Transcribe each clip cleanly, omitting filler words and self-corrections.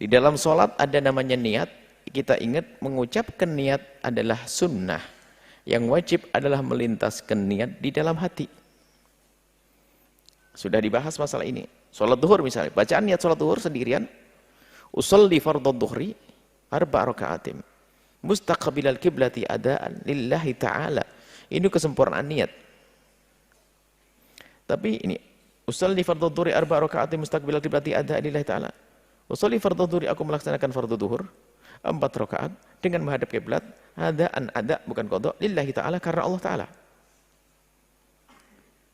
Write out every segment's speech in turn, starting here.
Di dalam sholat ada namanya niat. Kita ingat mengucapkan niat adalah sunnah. Yang wajib adalah melintaskan niat di dalam hati. Sudah dibahas masalah ini. Sholat duhur misalnya, bacaan niat sholat duhur sendirian. Usolli fardhu dhuhri arba' raka'atim. Mustaqbilal kiblati adaan lillahi ta'ala. Ini kesempurnaan niat. Tapi ini usolli fardhu dhuhri arba' raka'atim mustaqbilal kiblati adaan lillahi ta'ala. Usolli fardhu dhuhri, aku melaksanakan fardhu duhur 4 rakaat dengan menghadap kiblat, adaan ada bukan qadha, lillahi ta'ala, karena Allah Ta'ala.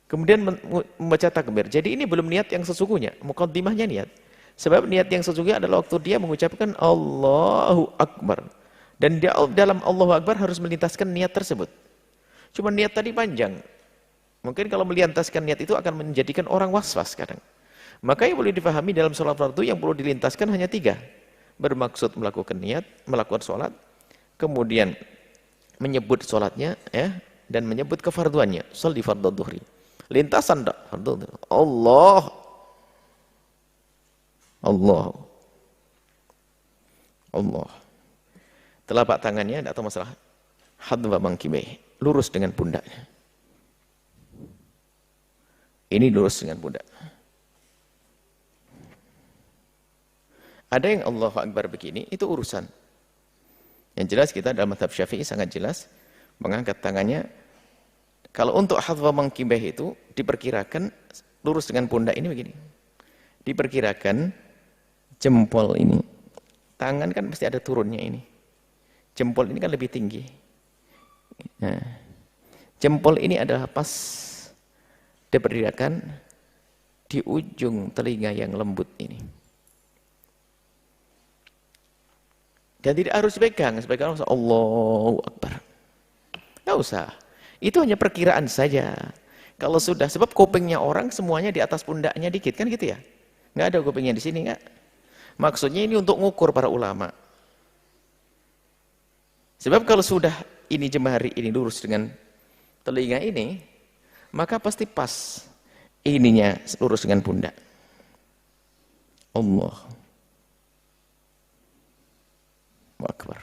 Kemudian membaca takbir. Jadi ini belum niat yang sesungguhnya, muqaddimahnya niat. Sebab niat yang sesungguhnya adalah waktu dia mengucapkan Allahu Akbar. Dan dia dalam Allahu Akbar harus melintaskan niat tersebut. Cuma niat tadi panjang. Mungkin kalau melintaskan niat itu akan menjadikan orang was-was kadang. Maka yang boleh dipahami dalam sholat fardu yang perlu dilintaskan hanya 3. Bermaksud melakukan niat, melakukan sholat, kemudian menyebut sholatnya, ya, dan menyebut kefarduannya. Sholli fardhu dhuhri. Lintasan tak? Allah. Allah. Allah. Telapak tangannya tidak tahu masalah. Hadwa mangkibeh. Lurus dengan pundaknya. Ini lurus dengan pundak. Ada yang Allahu Akbar begini, itu urusan. Yang jelas kita dalam mazhab Syafi'i sangat jelas mengangkat tangannya. Kalau untuk hadwa mangkibeh itu diperkirakan lurus dengan pundak ini begini. Diperkirakan jempol ini, tangan kan pasti ada turunnya ini. Jempol ini kan lebih tinggi. Nah, jempol ini adalah pas diperkirakan di ujung telinga yang lembut ini. Dan tidak harus pegang, sebagai orang Allahu Akbar. Tidak usah. Itu hanya perkiraan saja. Kalau sudah, sebab kupingnya orang semuanya di atas pundaknya dikit, kan gitu ya? Nggak ada kupingnya di sini, nggak? Maksudnya ini untuk ngukur para ulama. Sebab kalau sudah ini jemari ini lurus dengan telinga ini, maka pasti pas ininya lurus dengan pundak. Allah Akbar.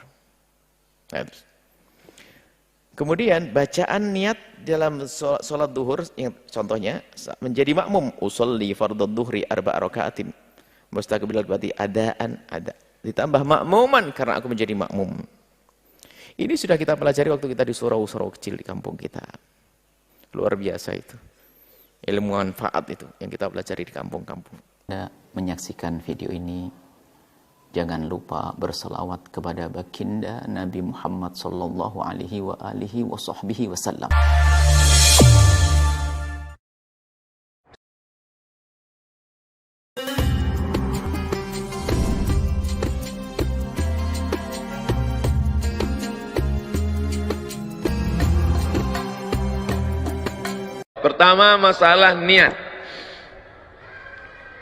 Kemudian bacaan niat dalam sholat duhur, yang contohnya menjadi makmum, usolli fardhu dhuhri arba' raka'atin mustaqbilal kiblati adaan ada, ditambah makmuman karena aku menjadi makmum. Ini sudah kita pelajari waktu kita di surau-surau kecil di kampung kita. Luar biasa itu. Ilmu manfaat itu yang kita pelajari di kampung-kampung. Menyaksikan video ini, jangan lupa berselawat kepada baginda Nabi Muhammad sallallahu alaihi wa alihi wa sahbihi wasallam. Pertama, masalah niat.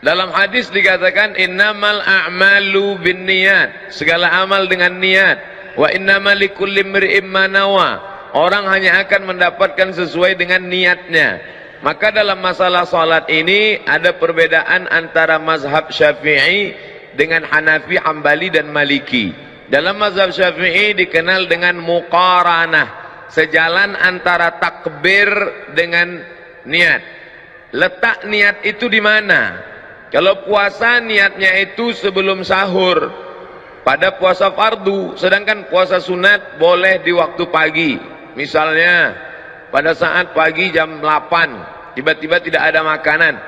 Dalam hadis dikatakan innamal a'malu binniyat, segala amal dengan niat. Wa innamal likulli imri'in ma nawa, orang hanya akan mendapatkan sesuai dengan niatnya. Maka dalam masalah salat ini ada perbedaan antara mazhab Syafi'i dengan Hanafi, Hambali dan Maliki. Dalam mazhab Syafi'i dikenal dengan muqaranah, sejalan antara takbir dengan niat. Letak niat itu di mana? Kalau puasa niatnya itu sebelum sahur pada puasa fardu, sedangkan puasa sunat boleh di waktu pagi. Misalnya pada saat pagi jam 8 tiba-tiba tidak ada makanan,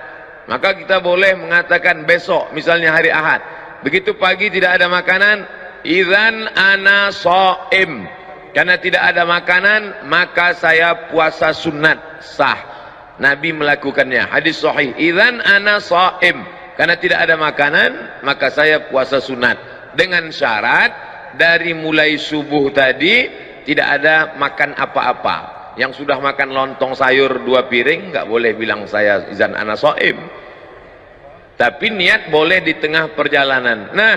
maka kita boleh mengatakan besok, misalnya hari Ahad, begitu pagi tidak ada makanan, idzan ana shaim, karena tidak ada makanan maka saya puasa sunat sah. Nabi melakukannya, hadis sahih, idzan ana shaim, karena tidak ada makanan maka saya puasa sunat, dengan syarat dari mulai subuh tadi tidak ada makan apa-apa. Yang sudah makan lontong sayur 2 piring nggak boleh bilang saya idzan ana shaim, tapi niat boleh di tengah perjalanan. Nah,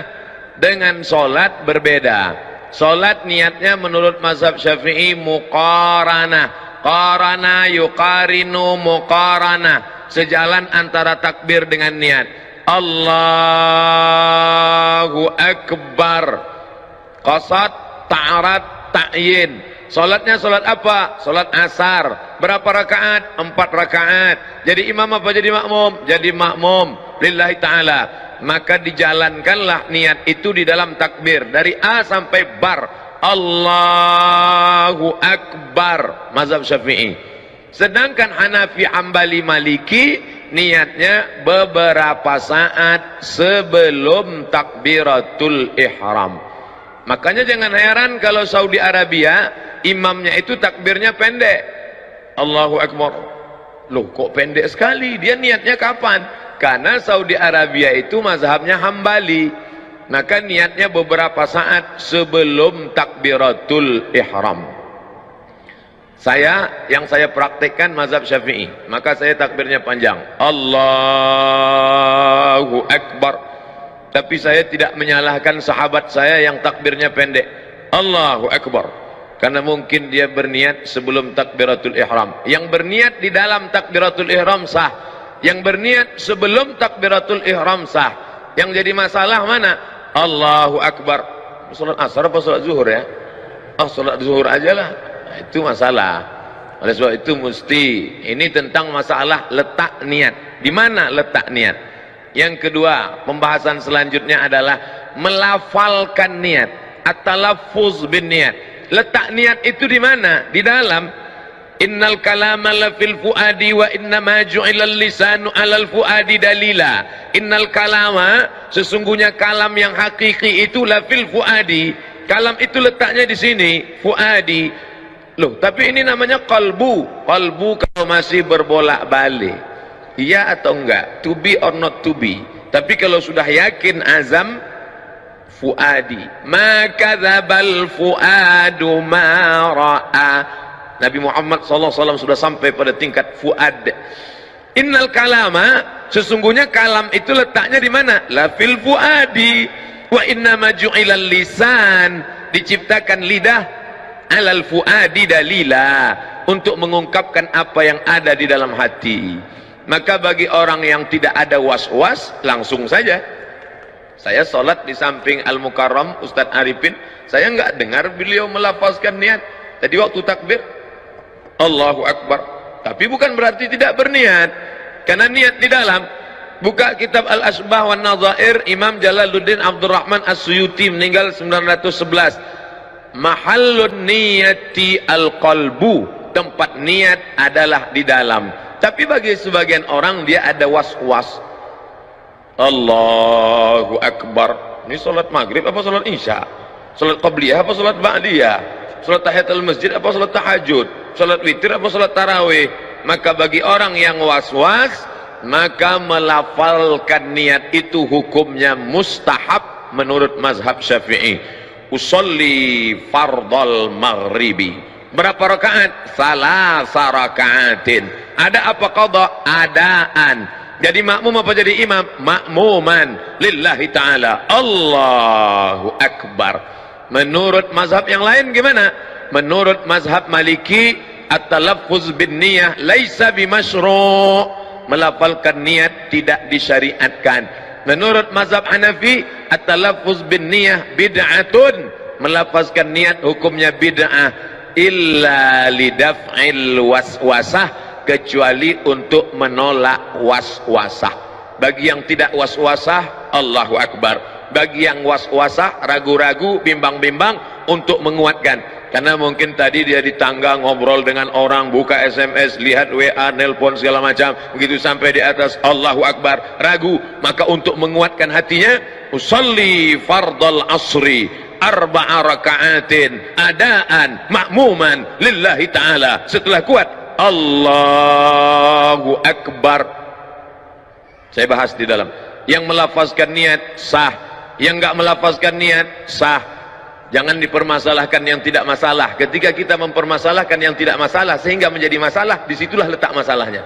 dengan sholat berbeda. Sholat niatnya menurut mazhab Syafi'i muqaranah. Qarana yuqarinu muqarana, sejalan antara takbir dengan niat. Allahu Akbar. Qasad, ta'arat, ta'yin. Salatnya salat apa? Salat asar. Berapa rakaat? 4 rakaat. Jadi imam apa jadi makmum? Jadi makmum lillahi ta'ala. Maka dijalankanlah niat itu di dalam takbir dari A sampai bar. Allahu Akbar. Mazhab Syafi'i. Sedangkan Hanafi, Hambali, Maliki niatnya beberapa saat sebelum takbiratul ihram. Makanya jangan heran kalau Saudi Arabia imamnya itu takbirnya pendek. Allahu Akbar. Loh, kok pendek sekali? Dia niatnya kapan? Karena Saudi Arabia itu mazhabnya Hambali. Maka niatnya beberapa saat sebelum takbiratul ihram. Yang saya praktekkan mazhab Syafi'i, maka saya takbirnya panjang. Allahu Akbar. Tapi saya tidak menyalahkan sahabat saya yang takbirnya pendek. Allahu Akbar. Karena mungkin dia berniat sebelum takbiratul ihram. Yang berniat di dalam takbiratul ihram sah. Yang berniat sebelum takbiratul ihram sah. Yang jadi masalah mana? Allahu Akbar. Salat asar apa salat zuhur ya? Salat zuhur aja lah. Nah, itu masalah. Oleh sebab itu mesti ini tentang masalah letak niat. Di mana letak niat? Yang kedua, pembahasan selanjutnya adalah melafalkan niat, at-talaffuz bin niat. Letak niat itu di mana? Di dalam innal kalama la fil fuadi wa inna ma ju'ilal lisanu 'alal fuadi dalila. Innal kalama, sesungguhnya kalam yang hakiki itu la fil fuadi. Kalam itu letaknya di sini, fuadi. Loh, tapi ini namanya qalbu. Qalbu kalau masih berbolak-balik. Iya atau enggak? To be or not to be. Tapi kalau sudah yakin azam, fuadi. Ma kadzabal fuadu ma ra'a. Nabi Muhammad SAW sudah sampai pada tingkat fuad. Innal kalama, sesungguhnya kalam itu letaknya di mana? La fil fuadi. Wa inna ma ju'ilal lisan, diciptakan lidah, alal fuadi dalila, untuk mengungkapkan apa yang ada di dalam hati. Maka bagi orang yang tidak ada was-was, langsung saja. Saya sholat di samping Al-Mukarram Ustadz Arifin, saya nggak dengar beliau melafazkan niat. Tadi waktu takbir Allahu Akbar, tapi bukan berarti tidak berniat, karena niat di dalam. Buka kitab Al-Asbah wan Nadhair, Imam Jalaluddin Abdurrahman As-Suyuti meninggal 911. Mahallun niyati al-qalbu, tempat niat adalah di dalam. Tapi bagi sebagian orang dia ada was-was. Allahu Akbar. Ini salat maghrib apa salat isya? Salat qabliyah apa salat ba'diyah? Salat tahiyatul masjid apa salat tahajud? Salat witir apa salat tarawih? Maka bagi orang yang was-was, maka melafalkan niat itu hukumnya mustahab menurut mazhab Syafi'i. Usolli fardal maghribi. Berapa rakaat? Salasa rakaatin. Ada apa qada? Adaan. Jadi makmum apa jadi imam? Makmuman lillahi ta'ala. Allahu Akbar. Menurut mazhab yang lain gimana? Menurut mazhab Maliki, at-talaffuz bin niyah laisa bimasyru'. Melafalkan niat tidak disyariatkan. Menurut mazhab Hanafi, at-talaffuz bin niyah bid'atun. Melafazkan niat hukumnya bid'ah. Illa lidaf'il waswasah, kecuali untuk menolak waswasah. Bagi yang tidak waswasah, Allahu Akbar. Bagi yang waswasah, ragu-ragu, bimbang-bimbang, untuk menguatkan. Karena mungkin tadi dia di tangga ngobrol dengan orang, buka SMS, lihat WA, nelpon segala macam, begitu sampai di atas Allahu Akbar, ragu. Maka untuk menguatkan hatinya, usalli fardal asri arba'a raka'atin adaan makmuman lillahi ta'ala. Setelah kuat Allahu Akbar. Saya bahas di dalam. Yang melafazkan niat sah, yang enggak melafazkan niat sah. Jangan dipermasalahkan yang tidak masalah. Ketika kita mempermasalahkan yang tidak masalah sehingga menjadi masalah, disitulah letak masalahnya.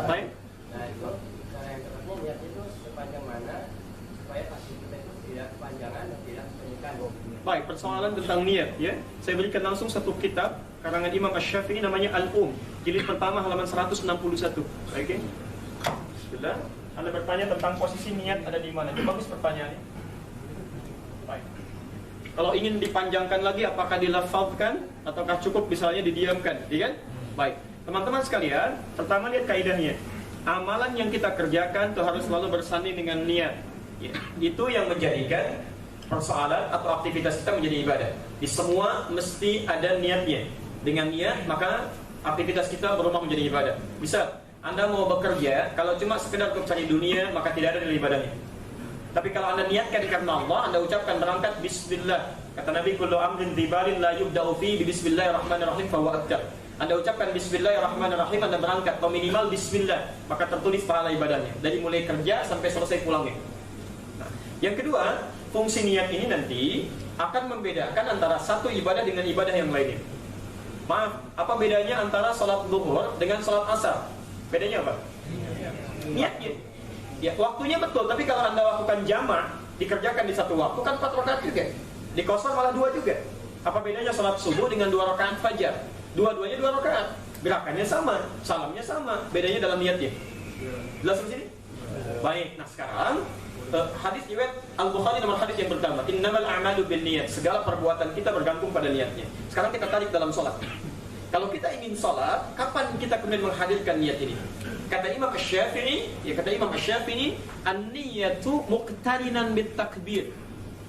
Baik. Nah itu cara yang tepatnya niat itu sepanjang mana supaya pasti kita itu tidak kepanjangan dan tidak menyikan. Baik, persoalan tentang niat ya. Saya berikan langsung satu kitab karangan Imam Asy-Syafi'i namanya Al-Um, jilid pertama halaman 161. Oke. Bismillah. Anda bertanya tentang posisi niat ada di mana. Itu bagus pertanyaannya. Baik. Kalau ingin dipanjangkan lagi apakah dilafalkan ataukah cukup misalnya didiamkan, ya kan? Baik. Teman-teman sekalian, pertama lihat kaidahnya. Amalan yang kita kerjakan itu harus selalu bersanding dengan niat. Ya, itu yang menjadikan persoalan atau aktivitas kita menjadi ibadah. Di semua mesti ada niatnya. Dengan niat maka aktivitas kita berubah menjadi ibadah. Misal, Anda mau bekerja, kalau cuma sekedar untuk cari dunia maka tidak ada nilai ibadahnya. Tapi kalau Anda niatkan karena Allah, Anda ucapkan berangkat bismillah. Kata Nabi, kullu amrin tibalin la yubda'u fi bismillahirrahmanirrahim fa huwa akbar. Anda ucapkan bismillahirrahmanirrahim, Anda berangkat atau minimal bismillah, maka tertulis pahala ibadahnya dari mulai kerja sampai selesai pulangnya. Nah, yang kedua, fungsi niat ini nanti akan membedakan antara satu ibadah dengan ibadah yang lainnya. Maaf, apa bedanya antara salat zuhur dengan salat asar? Bedanya apa? Niatnya. Ya, waktunya betul, tapi kalau Anda lakukan jamak, dikerjakan di satu waktu kan 4 rakaat juga. Di kosor malah 2 juga. Apa bedanya salat subuh dengan 2 rakaat fajar? Dua-duanya 2 rakaat. Gerakannya sama, salamnya sama, bedanya dalam niatnya. Jelas di sini? Baik, nah sekarang hadis riwayat Al-Bukhari nomor hadis yang pertama, innamal a'malu binniyat. Segala perbuatan kita bergantung pada niatnya. Sekarang kita tarik dalam salat. Kalau kita ingin salat, kapan kita kemudian menghadirkan niat ini? Kata Imam Asy-Syafi'i, an-niyatu muqtarinan bit takbir.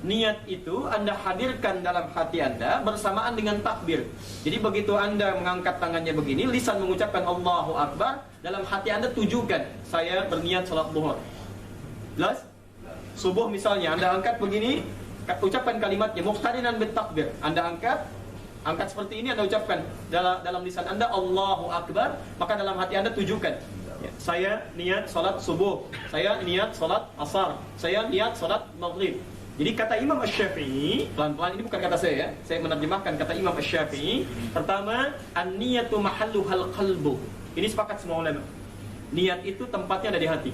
Niat itu Anda hadirkan dalam hati Anda bersamaan dengan takbir. Jadi begitu Anda mengangkat tangannya begini, lisan mengucapkan Allahu Akbar, dalam hati Anda tujukan, saya berniat salat zuhur. Jelas? Subuh misalnya, Anda angkat begini, ucapkan kalimatnya muqtarinan bit takbir. Anda angkat seperti ini, Anda ucapkan dalam lisan Anda Allahu Akbar, maka dalam hati Anda tujukan, ya, saya niat salat subuh, saya niat salat asar, saya niat salat maghrib. Jadi kata Imam Asy-Syafi'i, pelan-pelan ini bukan kata saya ya, saya menerjemahkan kata Imam Asy-Syafi'i. Pertama, an-niyatu mahalluhal qalbu. Ini sepakat semua ulama. Niat itu tempatnya ada di hati.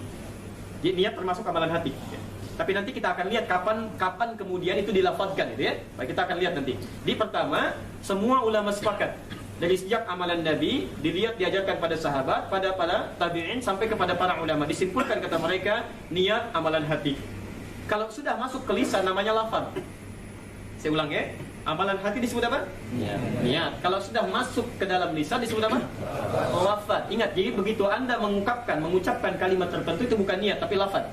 Jadi niat termasuk amalan hati. Ya. Tapi nanti kita akan lihat kapan kemudian itu dilafadzkan, gitu ya. Baik, kita akan lihat nanti. Di pertama, semua ulama sepakat. Dari sejak amalan Nabi dilihat diajarkan pada sahabat, pada tabi'in sampai kepada para ulama, disimpulkan kata mereka niat amalan hati. Kalau sudah masuk ke lisan namanya lafaz. Saya ulang ya. Amalan hati disebut apa? Niat. Kalau sudah masuk ke dalam lisan disebut apa? Lafaz. Ingat, jadi begitu Anda mengucapkan kalimat tertentu itu bukan niat tapi lafaz.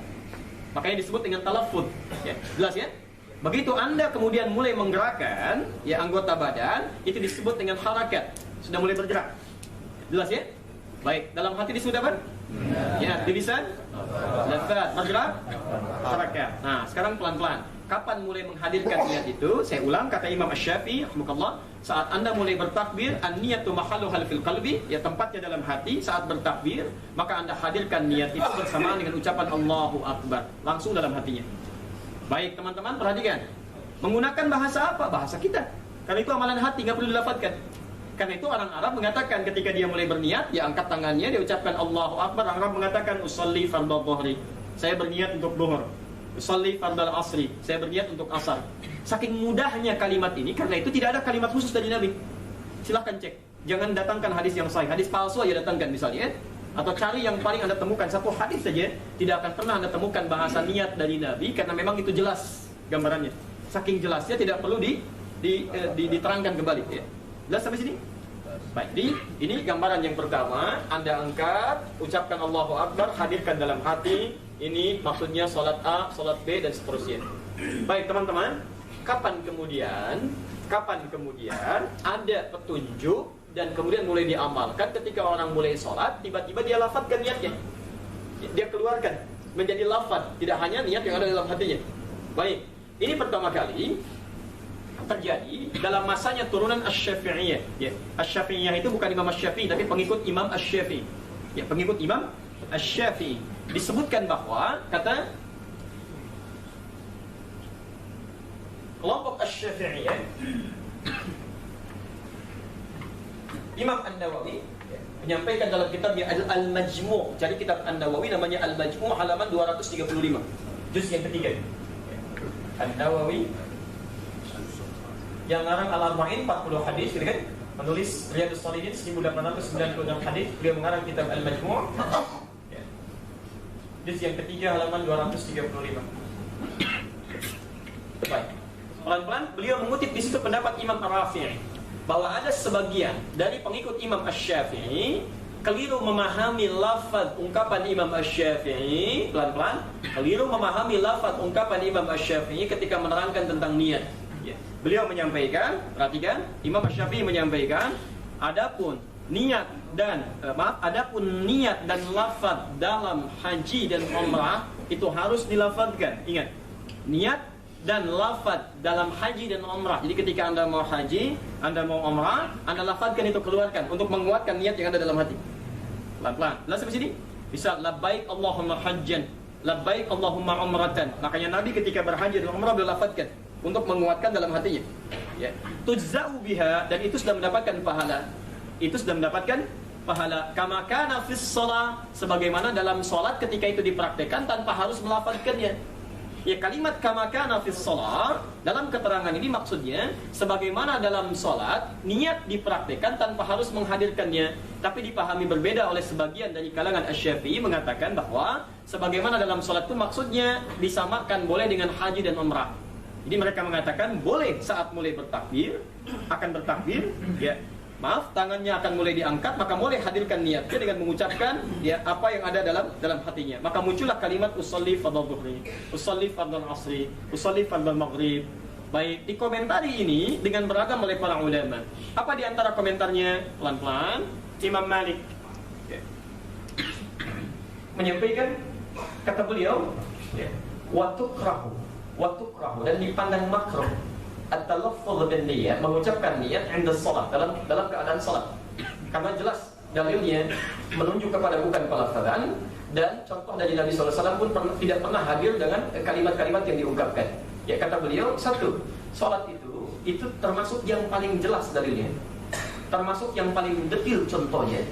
Makanya disebut dengan talaffuz. Ya, jelas ya? Begitu Anda kemudian mulai menggerakkan ya anggota badan, itu disebut dengan harakat. Sudah mulai bergerak. Jelas ya? Baik, dalam hati disebut apa? Ya, di lisan lafaz, bergerak, harakat. Nah, sekarang pelan-pelan. Kapan mulai menghadirkan niat itu? Saya ulang kata Imam Asy-Syafi'i rahimahullah, saat Anda mulai bertakbir, an-niyatu mahalluhal fil qalbi, ya tempatnya dalam hati. Saat bertakbir, maka Anda hadirkan niat itu bersamaan dengan ucapan Allahu Akbar, langsung dalam hatinya. Baik, teman-teman perhatikan. Menggunakan bahasa apa? Bahasa kita. Karena itu amalan hati, nggak perlu dilafadzkan. Karena itu orang Arab mengatakan ketika dia mulai berniat, dia angkat tangannya, dia ucapkan Allahu Akbar. Orang Arab mengatakan usolli fardhu dhuhri, saya berniat untuk zuhur. Usolli fardhu asri, saya berniat untuk asar. Saking mudahnya kalimat ini, karena itu tidak ada kalimat khusus dari Nabi. Silahkan cek, jangan datangkan hadis yang sahih, hadis palsu aja datangkan misalnya, atau cari yang paling Anda temukan satu hadis saja, tidak akan pernah Anda temukan bahasa niat dari Nabi, karena memang itu jelas gambarannya. Saking jelasnya tidak perlu diterangkan kembali ya. Jelas sampai sini? Baik, ini gambaran yang pertama. Anda angkat, ucapkan Allahu Akbar, hadirkan dalam hati. Ini maksudnya salat A, salat B, dan seterusnya. Baik teman-teman, kapan kemudian ada petunjuk dan kemudian mulai diamalkan ketika orang mulai salat, tiba-tiba dia lafadzkan niatnya. Dia keluarkan menjadi lafaz, tidak hanya niat yang ada dalam hatinya. Baik, ini pertama kali terjadi dalam masanya turunan Asy-Syafi'iyah. Ya, Asy-Syafi'iyah itu bukan Imam Asy-Syafi'i tapi pengikut Imam Asy-Syafi'i. Ya, pengikut Imam Asy-Syafi'i. Disebutkan bahwa kata kelompok Asy-Syafi'iyah, Imam An-Nawawi menyampaikan dalam kitabnya Al-Majmu'. Jadi kitab An-Nawawi namanya Al-Majmu' halaman 235. Juz yang ketiga. An-Nawawi yang ngarang Al-Arba'in 40 hadis, gitu kan? Menulis Riyadhus Shalihin 1896 hadis, beliau mengarang kitab Al-Majmu'. Juz yang ketiga halaman 235. Baik. Pelan-pelan beliau mengutip di situ pendapat Imam Ar-Rafi'i bahwa ada sebagian dari pengikut Imam Asy-Syafi'i keliru memahami lafaz ungkapan Imam Asy-Syafi'i, pelan-pelan keliru memahami lafaz ungkapan Imam Asy-Syafi'i ketika menerangkan tentang niat. Ya. Beliau menyampaikan, perhatikan, Imam Asy-Syafi'i menyampaikan, adapun niat dan lafaz dalam haji dan umrah itu harus dilafazkan. Ingat, niat dan lafaz dalam haji dan umrah. Jadi ketika Anda mau haji, Anda mau umrah, Anda lafazkan itu, keluarkan untuk menguatkan niat yang ada dalam hati. Pelan-pelan. Lalu sampai sini bisa labbaik Allahumma hajjan, labbaik Allahumma umratan. Makanya Nabi ketika berhaji dan umrah beliau lafazkan untuk menguatkan dalam hatinya. Ya. Tujza'u biha, dan itu sudah mendapatkan pahala. Itu sudah mendapatkan pahala. Kama kana fis shalah, sebagaimana dalam salat ketika itu dipraktekkan tanpa harus melafazkannya. Ya, kalimat kama kana fis shalah dalam keterangan ini maksudnya sebagaimana dalam salat niat dipraktekkan tanpa harus menghadirkannya, tapi dipahami berbeda oleh sebagian dari kalangan Asy-Syafi'i mengatakan bahwa sebagaimana dalam salat itu maksudnya disamakan boleh dengan haji dan umrah. Jadi mereka mengatakan boleh saat mulai bertakbir, akan bertakbir, ya, maaf, tangannya akan mulai diangkat, maka boleh hadirkan niatnya dengan mengucapkan ya apa yang ada dalam hatinya. Maka muncullah kalimat usolli fardhu dhuhri, usolli fardhu asri, usolli fardhu maghrib. Baik, dikomentari ini dengan beragam oleh para ulama. Apa di antara komentarnya? Pelan-pelan, Imam Malik menyampaikan, kata beliau, wa tukrahu dan dipandang makruh at-talaffuz bin niyyah, mengucapkan niat inda shalah, dalam keadaan salat. Karena jelas dalilnya menunjuk kepada bukan pelafazan, dan contoh dari Nabi SAW pun tidak pernah hadir dengan kalimat-kalimat yang diungkapkan. Ya, kata beliau, satu, salat itu termasuk yang paling jelas dalilnya, termasuk yang paling detil contohnya.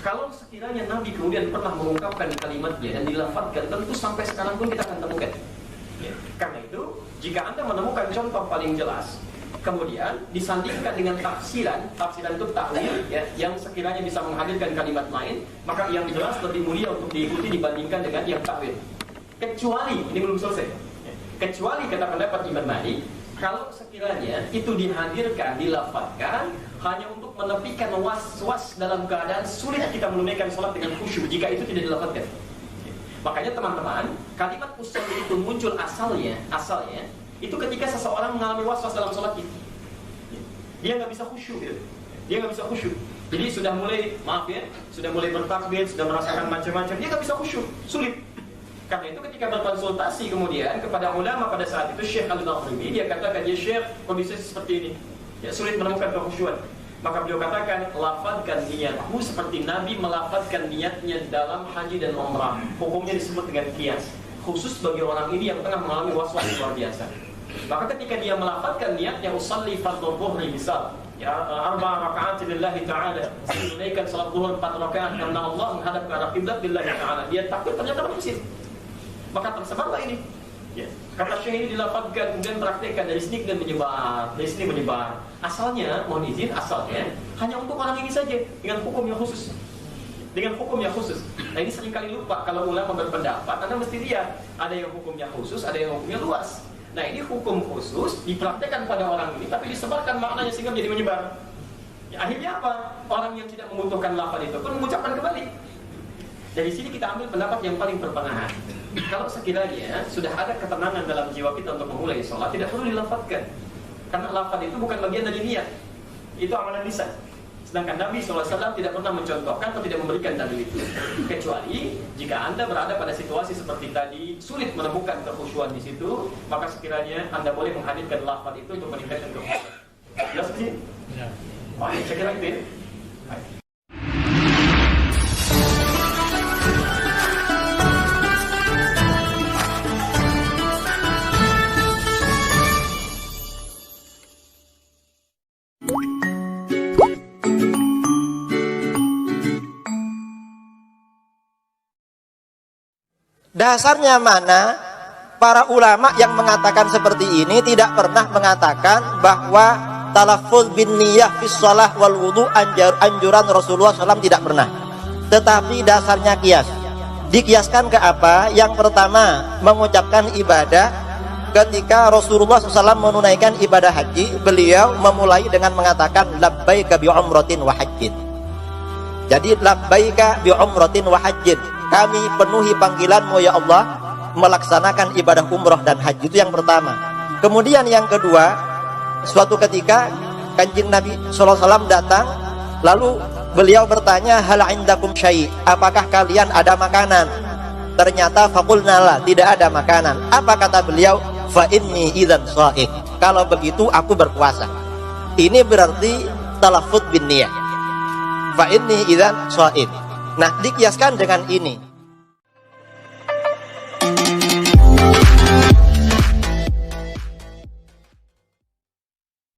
Kalau sekiranya Nabi kemudian pernah mengungkapkan kalimatnya dan dilafazkan, tentu sampai sekarang pun kita akan temukan. Ya, karena itu jika Anda menemukan contoh paling jelas, kemudian disandingkan dengan tafsiran itu takwil, ya, yang sekiranya bisa menghadirkan kalimat lain, maka yang jelas lebih mulia untuk diikuti dibandingkan dengan yang takwil. Kecuali, ini belum selesai, kecuali kata pendapat Imam Malik, kalau sekiranya itu dihadirkan, dilafazkan hanya untuk menepikan was-was dalam keadaan sulit kita menunaikan sholat dengan khusyuk, jika itu tidak dilafazkan. Makanya teman-teman, kalimat usolli itu muncul asalnya itu ketika seseorang mengalami was-was dalam sholatnya. Dia nggak bisa khusyuk, gitu. Dia nggak bisa khusyuk. Jadi sudah mulai bertakbir, sudah merasakan macam-macam, dia nggak bisa khusyuk, sulit. Karena itu ketika berkonsultasi kemudian kepada ulama pada saat itu, Syekh Al-Maghribi, dia katakan, ya Syekh, kondisi seperti ini, ya, sulit menemukan kekhusyuan. Maka beliau katakan, lafadzkan niatmu seperti Nabi melafadzkan niatnya dalam haji dan umrah. Hukumnya disebut dengan qiyas, khusus bagi orang ini yang tengah mengalami was-was luar biasa. Maka ketika dia melafadzkan niatnya usolli fardhu dhuhri, misal, ya, 4 rakaat lillahi ta'ala, menunaikan salat zuhur 4 rakaat karena Allah menghadap ke arah kiblat lillahi ta'ala, dia takbir ternyata berhasil, maka tersebarlah ini. Ya. Kata Syekh ini dilafadzkan, kemudian praktekkan, dari sini dan menyebar. Asalnya, mohon izin, hanya untuk orang ini saja, dengan hukum yang khusus. Nah, ini seringkali lupa kalau ulama berpendapat, Anda mesti lihat, ada yang hukumnya khusus, ada yang hukumnya luas. Nah, ini hukum khusus dipraktekkan pada orang ini, tapi disebarkan maknanya sehingga menjadi menyebar. Ya, akhirnya apa? Orang yang tidak membutuhkan lafaz itu pun mengucapkan kembali. Dari sini kita ambil pendapat yang paling berpenahan. Kalau sekiranya sudah ada ketenangan dalam jiwa kita untuk memulai sholat, tidak perlu dilafadzkan. Karena lafaz itu bukan bagian dari niat, itu amalan lisan. Sedangkan Nabi SAW tidak pernah mencontohkan atau tidak memberikan dalil itu. Kecuali jika Anda berada pada situasi seperti tadi, sulit menemukan kekhusyuan di situ, maka sekiranya Anda boleh menghadirkan lafaz itu untuk meningkatkan kekhusyuan. Jelas sih? Ya. Baik, saya kira itu ya. Baik. Dasarnya mana? Para ulama yang mengatakan seperti ini tidak pernah mengatakan bahwa talaffuz bin niyah fi shalah wal wudu anjuran Rasulullah SAW, tidak pernah. Tetapi dasarnya kias. Dikiaskan ke apa? Yang pertama, mengucapkan ibadah. Ketika Rasulullah SAW menunaikan ibadah haji, beliau memulai dengan mengatakan labbaika bi umratin wa hajjin. Jadi labbaika bi umratin wa hajjin, kami penuhi panggilanmu ya Allah, melaksanakan ibadah umrah dan haji. Itu yang pertama. Kemudian yang kedua, suatu ketika Kanjeng Nabi SAW datang, lalu beliau bertanya, hal indakum syai', apakah kalian ada makanan? Ternyata faqulna la, tidak ada makanan. Apa kata beliau? Fa inni idzan sha'id, kalau begitu aku berpuasa. Ini berarti talaffuz bin niyah. Fa inni idzan sha'id. Nah, dikiaskan dengan ini.